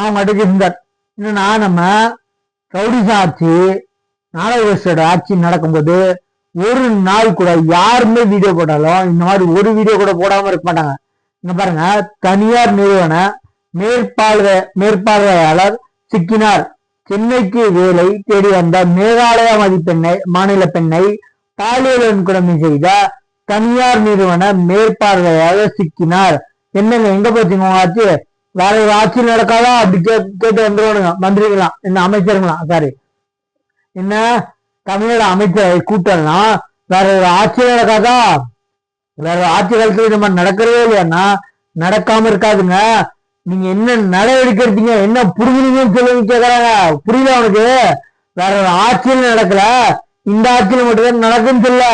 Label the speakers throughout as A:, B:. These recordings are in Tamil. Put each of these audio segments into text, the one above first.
A: அவங்க அடுத்து இருந்தார். என்னன்னா நம்ம ரவுடிசா ஆட்சி நாடக ஆட்சி நடக்கும்போது ஒரு நாள் கூட யாருமே வீடியோ போட்டாலும் இந்த மாதிரி ஒரு வீடியோ கூட போடாம இருக்க மாட்டாங்க. இங்க பாருங்க, தனியார் நிறுவன மேற்பார்வையாளர் சிக்கினார். சென்னைக்கு வேலை தேடி வந்த மேகாலயா மாநில பெண்ணை பாலியல் வன்கொடுமை செய்த தனியார் நிறுவன மேற்பார்வையாளர் சிக்கினார். என்னங்க எங்க போச்சுங்க ஆட்சி? வேற ஒரு ஆட்சி நடக்காதா? அப்படி கேட்டு வந்துருவானுங்க மந்திரிகளாம், என்ன அமைச்சருங்களாம், சாரி என்ன தமிழக அமைச்சரை கூட்டம்லாம் வேற ஒரு ஆட்சி நடக்காதா? வேற ஆட்சி காலத்துல நம்ம நடக்கிறதே இல்லையாண்ணா? நடக்காம இருக்காதுங்க. நீங்க என்ன நடவடிக்கை எடுத்தீங்க, என்ன புரிஞ்சுனீங்கன்னு சொல்லி கேக்குறாங்க. புரியல அவனுக்கு? வேற ஒரு ஆட்சியில் நடக்கல, இந்த ஆட்சியில மட்டும்தான் நடக்குன்னு சொல்ல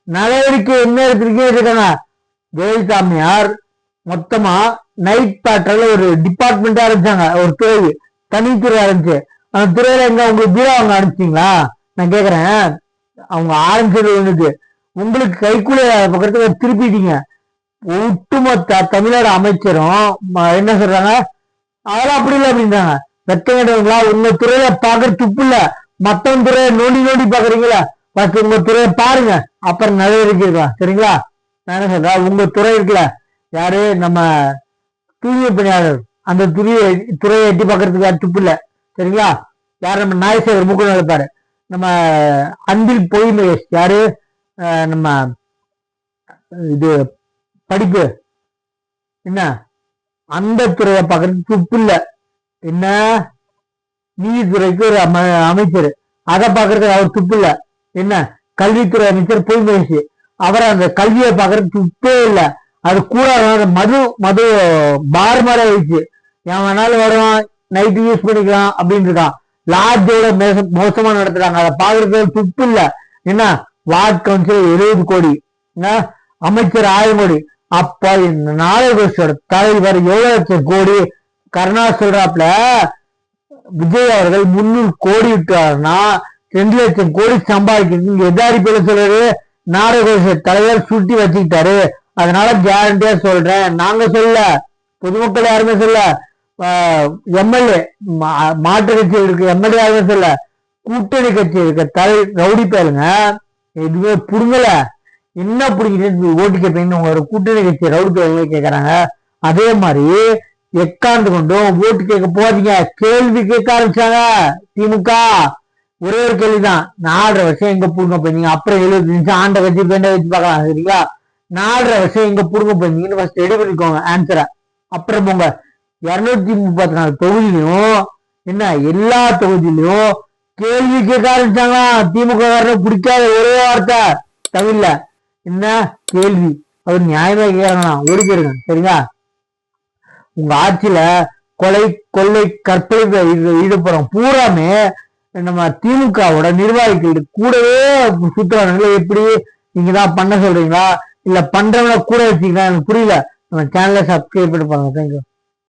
A: நடவடிக்கை என்ன எடுத்திருக்கீங்க இருக்காங்க. ஜெயசாமியார் மொத்தமா நைட் பேட்ரோல ஒரு டிபார்ட்மெண்டா ஆரம்பிச்சாங்க, ஒரு துறை, தனித்துறை ஆரம்பிச்சு. அந்த துறையில எங்க உங்களுக்கு பீரோ அவங்க அனுப்பிச்சிங்களா? நான் கேக்குறேன். அவங்க ஆரம்பிச்சது ஒண்ணுக்கு உங்களுக்கு கைக்குள்ள பக்கத்துல திருப்பிட்டீங்க. ஒட்டுமொத்த தமிழ்நாடு அமைச்சரும் என்ன சொல்றாங்க, அதெல்லாம் அப்படி இல்லை அப்படின்றாங்க. வெத்தங்களா உங்க துறையில பாக்குற துப்பு இல்ல, மத்தவங்க துறையை நோண்டி பாக்குறீங்களா? உங்க துறையை பாருங்க, அப்புறம் நடவடிக்கை இருக்கலாம். சரிங்களா? நான் என்ன சொல்றேன், உங்க துறை இருக்குல்ல, யாரு நம்ம தூய்மை பணியாளர், அந்த துறையை எட்டி பாக்குறதுக்கு துப்பு இல்ல. சரிங்களா? யாரு நம்ம நாயசேகர் முக்கு நடப்பாரு, நம்ம அன்பில் பொய்மேஷ், யாரு நம்ம இது படிப்பு என்ன, அந்த துறையை பாக்குறது துப்பு இல்ல. என்ன நீதித்துறைக்கு ஒரு அமைச்சர், அதை பாக்குறதுக்கு அவர் துப்பு இல்ல. என்ன கல்வித்துறை அமைச்சர் பொய்மேஷ், அவரை அந்த கல்வியை பாக்குறது துப்பே இல்லை. அது கூட மது பார் மாதிரி ஆயிடுச்சு. என் வேணாலும் வருவான், நைட்டு யூஸ் பண்ணிக்கலாம் அப்படின்னு இருக்கான். லாட்ஜோட மோசமா நடத்துறாங்க, அதை பாக்குறதுக்கு துப்பு இல்ல. என்ன வார்டு கவுன்சிலர் 70 கோடி, அமைச்சர் 1000 கோடி. அப்ப இந்த நாடகோட தலைவர் எவ்வளவு லட்சம் கோடி? கருணா சொல்றாப்ல விஜய் அவர்கள் 300 கோடி விட்டாருன்னா 2 லட்சம் கோடி சம்பாதிக்கிறது எதாரி பேர சொல்றாரு. நாடகோஷ தலைவர் சுட்டி வச்சுக்கிட்டாரு. அதனால கேரண்டியா சொல்றேன், நாங்க சொல்ல, பொதுமக்கள் யாருமே சொல்ல, எம்எல்ஏ மாற்று கட்சி இருக்கு எம்எல்ஏ யாருமே சொல்ல, கூட்டணி கட்சி இருக்க தலை ரவுடி பேருங்க எதுவுமே புடுங்கல. என்ன பிடிக்கிறது ஓட்டு கேட்பீங்கன்னு உங்க ஒரு கூட்டணி கட்சி ரவுடி பேருங்க கேட்கறாங்க. அதே மாதிரி எக்காந்து கொண்டும் ஓட்டு கேட்க போறீங்க, கேள்வி கேட்க ஆரம்பிச்சாங்க திமுக. ஒரே ஒரு கேள்விதான், 4.5 வருஷம் எங்க புடுங்க போயிருந்தீங்க? அப்புறம் 70 நிமிஷம் ஆண்ட வச்சு பெண்ட வச்சு பார்க்கலாம். சரிங்களா? 4.5 வருஷம் எங்க புடுங்க போயிருந்தீங்கன்னு ஃபர்ஸ்ட் ரெடி பண்ணிக்கோங்க ஆன்சரை. அப்புறம் போங்க 234 தொகுதியிலையும் என்ன எல்லா தொகுதியிலையும் கேள்வி கேட்க ஆரம்பிச்சாங்க. திமுக பிடிக்காத ஒரே வார்த்தை தமிழ்ல என்ன கேள்வி. அவர் நியாயமா கேட்கறாங்கண்ணா, ஒரு பேருங்க. சரிங்களா? உங்க ஆட்சியில கொலை கொள்ளை கற்பனை ஈடுபடுறோம் பூராமே நம்ம திமுகவோட நிர்வாகிகள் கூடவே சுத்துறாங்க. எப்படி நீங்க தான் பண்ண சொல்றீங்களா, இல்ல பண்றவங்கள கூட வச்சுக்கலாம்? எனக்கு புரியல. நம்ம சேனலை சப்ஸ்கிரைப் பண்ணி பாருங்க. தேங்க்யூ.